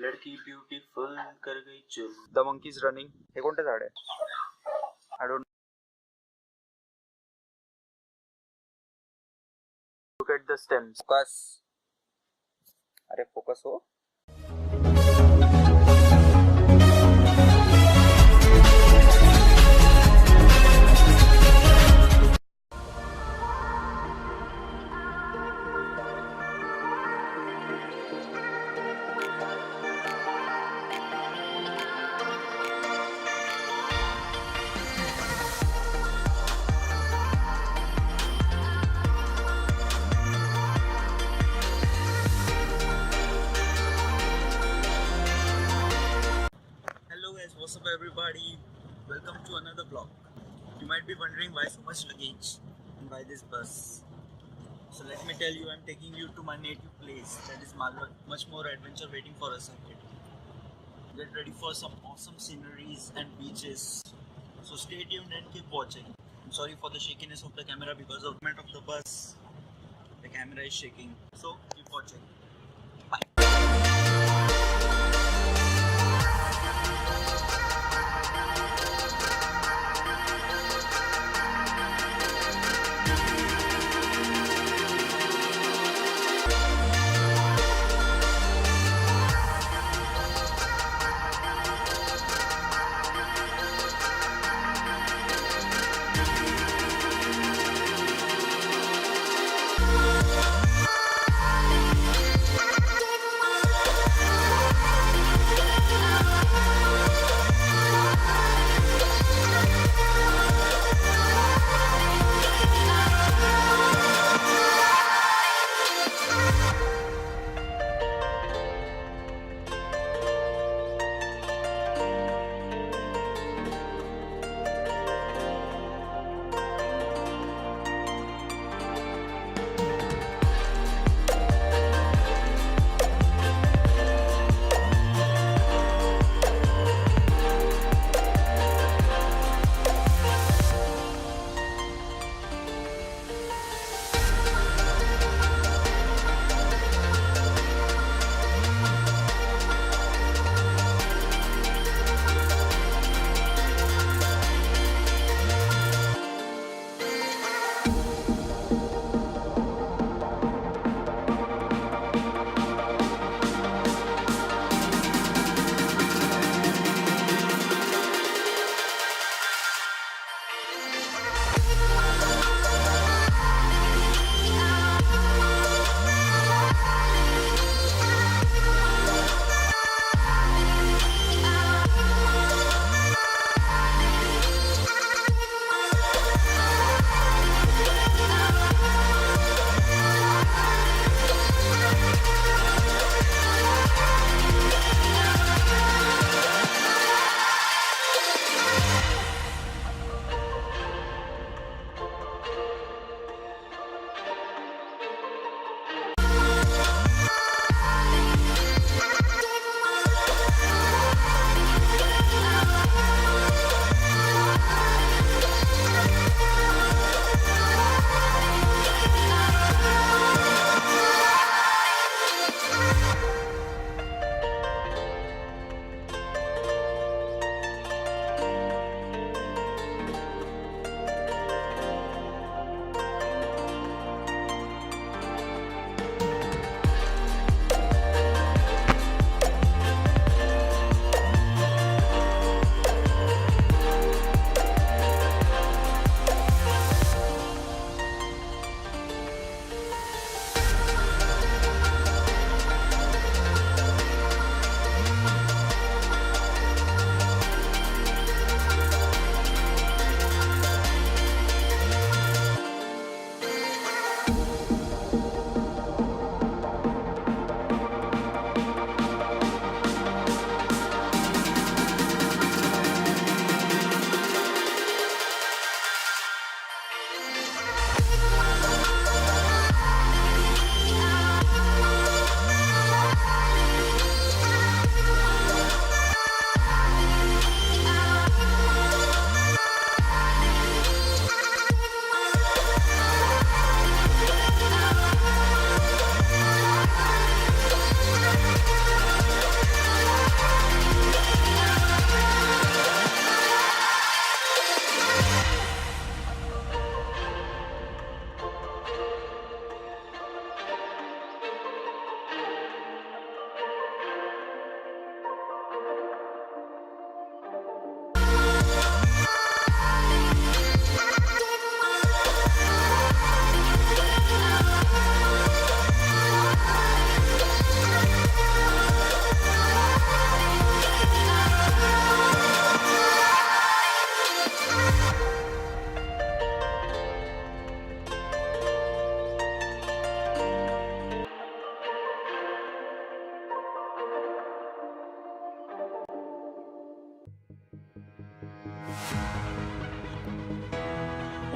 लड़की ब्यूटीफुल कर गई चुल. The monkey is running. हे कोणते झाड आहे? I don't. Look at the stems. Focus. अरे फोकस हो. What's up everybody, welcome to another vlog. You might be wondering why so much luggage and why this bus. So let me tell you, I'm taking you to my native place, that is Malwa. Much more adventure waiting for us ahead. Get ready for some awesome sceneries and beaches. So stay tuned and keep watching. I'm sorry for the shakiness of the camera because of the movement of the bus. The camera is shaking. So keep watching. Bye.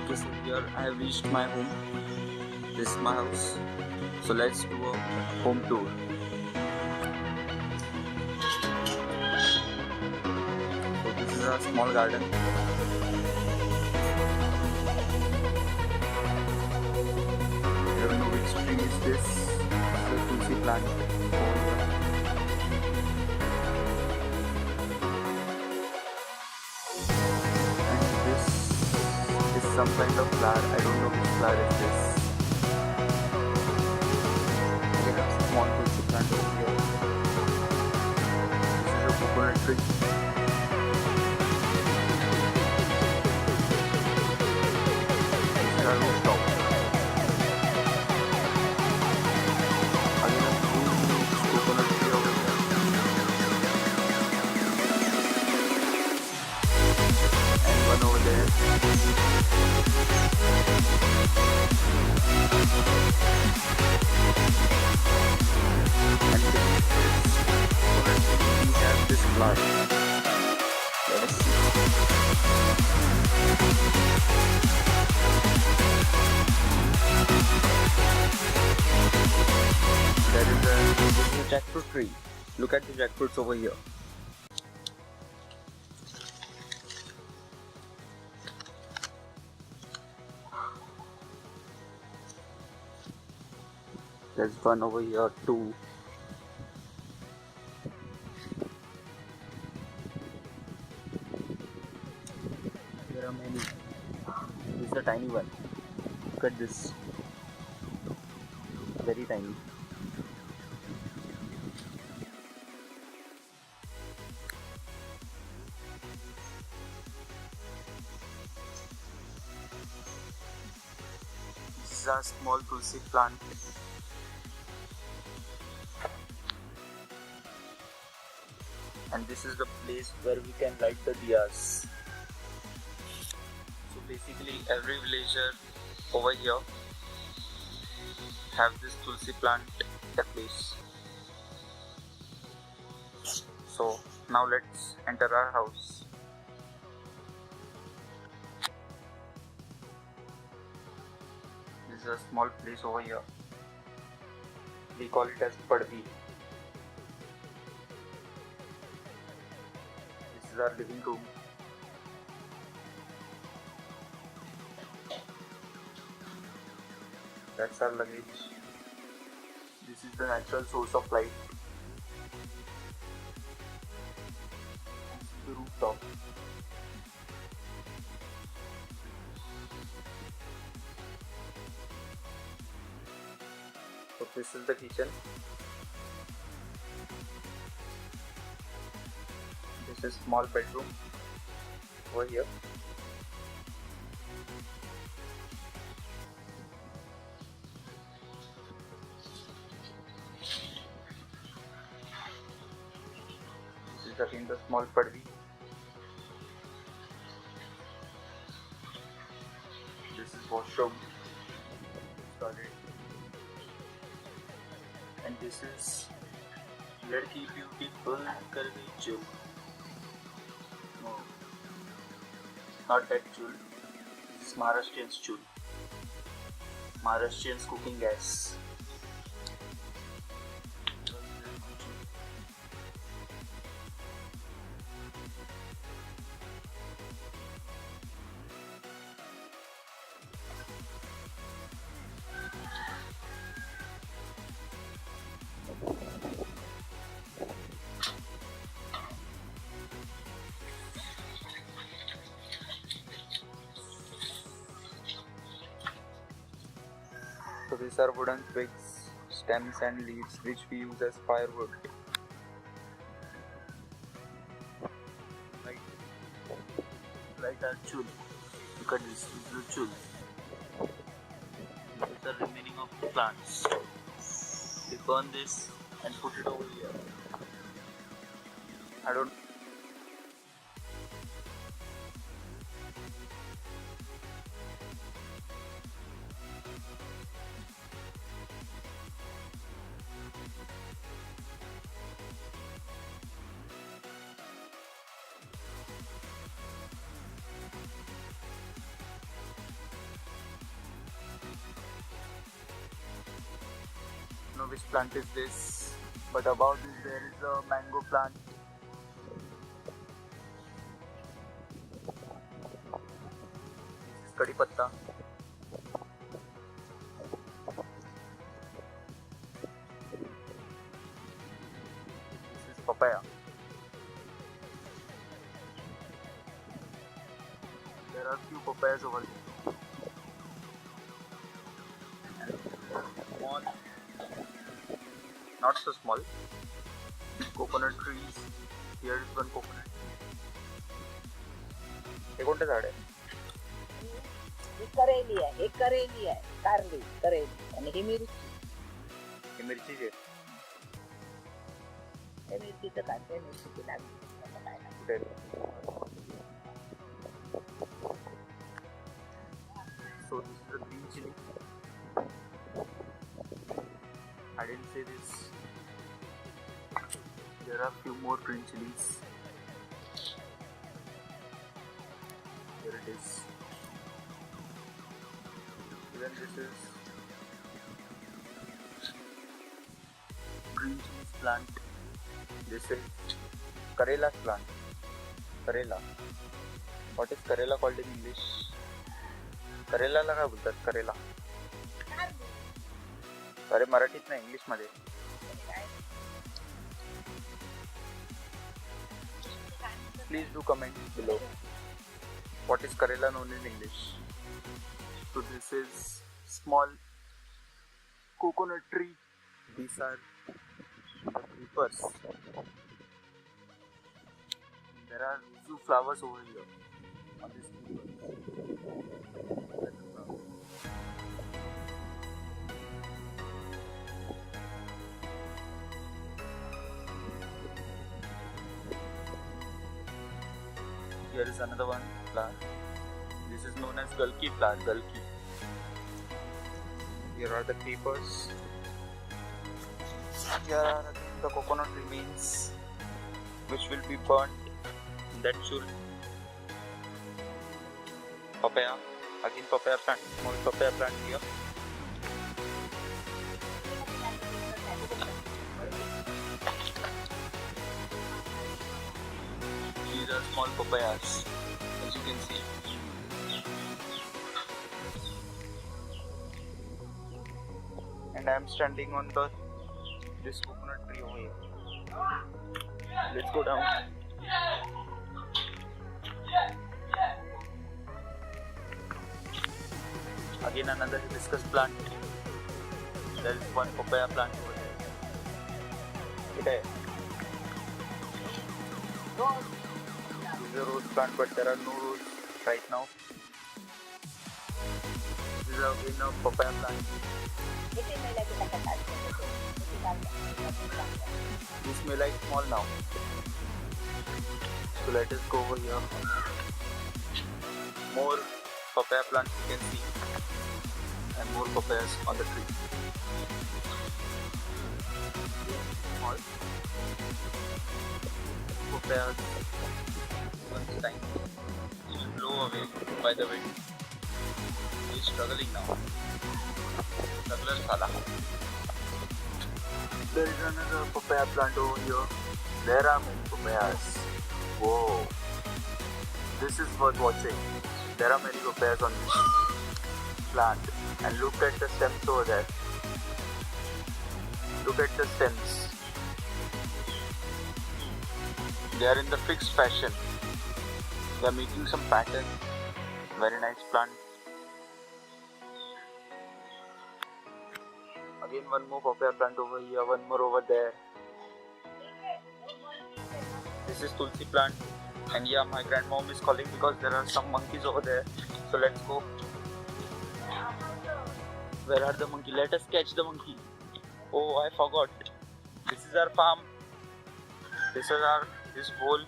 Okay, so here I have reached my home. This is my house. So let's do a home tour. So this is a small garden. I don't know which tree is this. It's a tulsi plant. And this is some kind of flower. I don't know which flower is this. They have some small tulsi plant over here. This is a coconut tree. This is a rooftop. Again a huge coconut tree over here. And one over there. And we have this flower. Let us see. This is a jackfruit tree. Look at the jackfruits over here. There's one over here too. There are many. This is a tiny one. Look at this. Very tiny. This is a small tulsi plant. And this is the place where we can light the diyas. So basically every villager over here have this tulsi plant at place. So now let's enter our house. This is a small place over here. We call it as Padvi. This is our living room. That's our luggage. This is the natural source of light. This is the rooftop. So this is the kitchen. This is small bedroom over here. This is again the small padvi. This is washroom. Toilet. And this is Ladki Beautiful Kar Gayi Chul. No, not that chul. This is Maharashtrian's chul. Maharashtrian's cooking gas. So these are wooden twigs, stems and leaves which we use as firewood. Light our chul. Look at this is the chul. This is the remaining of the plants. We burn this and put it over here. I don't. which plant is this, but above this there is a mango plant. This is Kadi Patta. This is papaya. There are few papayas over there. Small, not so small, coconut trees. Here is one coconut. हे कोणते झाड आहे? ही करेली आहे, हे करेली आहे, कारली करेली आणि ही मिरची. ही मिरचीची आहे. हे मिरचीचं काय ते मिरचीची लागली कुठे आहे? So this is a green chili. I didn't say this. There are few more green chilies. Here it is. Then this is green chilies plant. This is Karela plant. Karela. What is Karela called in English? Karela ला काय बोलतात? Karela. अरे मराठीत नाही, English मध्ये. Please do comment below. What is Karela known in English? So this is small coconut tree. These are the creepers. There are few flowers over here on this creeper. Here is another one flower. This is known as Galki flower. Galki. Here are the creepers. Here are the coconut remains, which will be burnt. That should papaya. Again papaya plant. Small papaya plant here. These are small papayas, as you can see. And I am standing on this coconut tree over here. Let's go down. Again another hibiscus plant. There is one papaya plant over there. Okay. This is a rose plant, but there are no roses right now. This is again a papaya plant. This may like small now. So let us go over here. More papaya plants you can see, and more papayas on the tree. Small papayas. Once time will blow away by the wind. He is struggling now. Struggler Sala. There is another papaya plant over here. There are many papayas. Whoa. This is worth watching. There are many papayas on this plant. And look at the stems over there. Look at the stems. They are in the fixed fashion. They are making some pattern. Very nice plant. Again one more papaya plant over here, one more over there. This is Tulsi plant. And yeah, my grandmom is calling because there are some monkeys over there. So let's go. Where are the monkeys? Let us catch the monkey. Oh, I forgot. This is our farm. This hole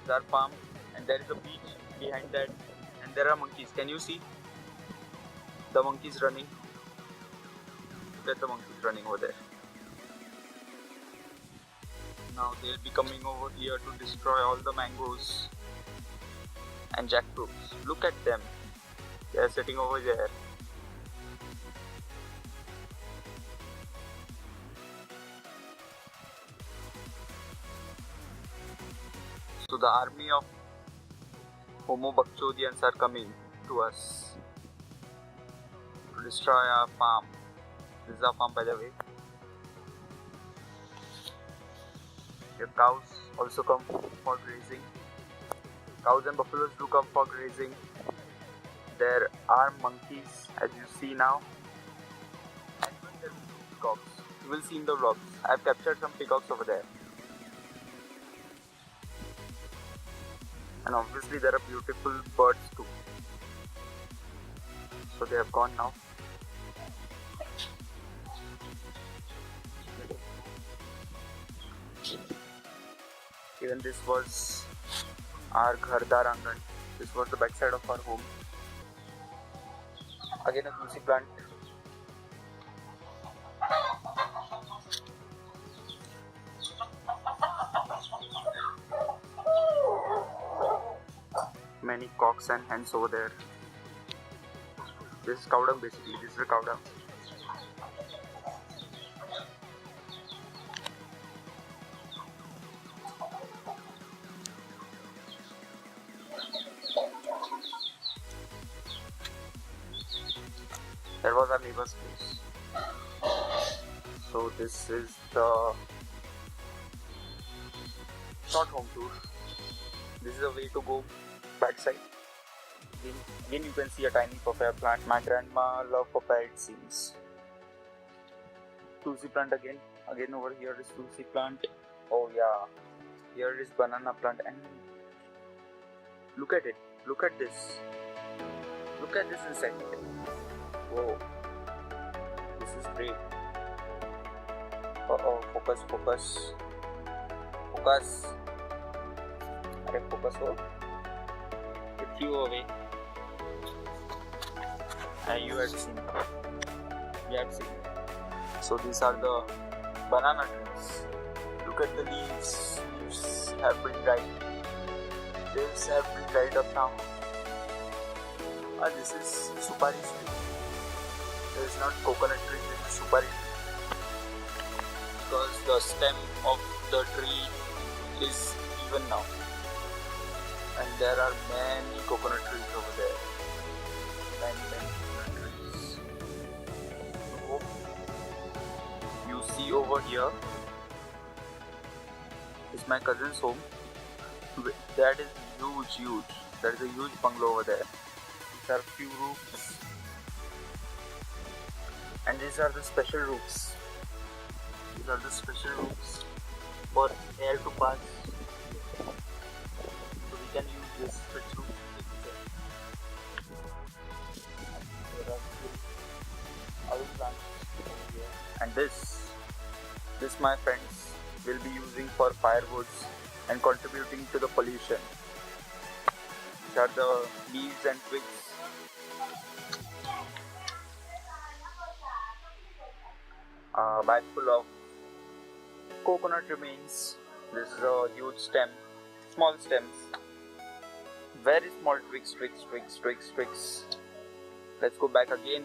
is our farm, and there is a beach behind that, and there are monkeys. Can you see the monkeys running? Look at the monkeys running over there. Now they'll be coming over here to destroy all the mangoes and jackfruits. Look at them. They are sitting over there. the army of Homo Bachodians are coming to us to destroy our farm. This is our farm, by the way. Your cows also come for grazing. Cows and buffaloes do come for grazing. There are monkeys, as you see now. And even there will be peacocks. You will see in the vlogs. I have captured some peacocks over there. And obviously there are beautiful birds too. So they have gone now. Even this was our Ghardar Angan. This was the backside of our home. Again a tulsi plant. Many cocks and hens over there. This is cow dung basically. This is a cow dung. That was our neighbor's place. So this is the short home tour. This is the way to go backside. Again you can see a tiny papaya plant. My grandma loved papaya, it seems. Tulsi plant again. Again over here is tulsi plant. Oh yeah. Here is banana plant and look at it. Look at this. Look at this insect. Whoa. This is great. Oh, focus, focus. Focus. Arey, focus ho. It flew away. And you had seen. We had seen. So these are the banana trees. Look at the leaves. Leaves have been dried. Leaves have been dried up now. This is supari tree. There is not coconut tree, this is supari tree. Because the stem of the tree is even now. And there are many coconut trees over there. Many coconut trees. So, you see over here is my cousin's home. That is huge. There is a huge bungalow over there. These are few roofs. And these are the special roofs. These are the special roofs for air to pass. So we can use this switch roof. There are other plants over here. And this my friends will be using for firewoods and contributing to the pollution. These are the leaves and twigs. A bag full of coconut remains. This is a huge stem, small stems, very small twigs. Let's go back again.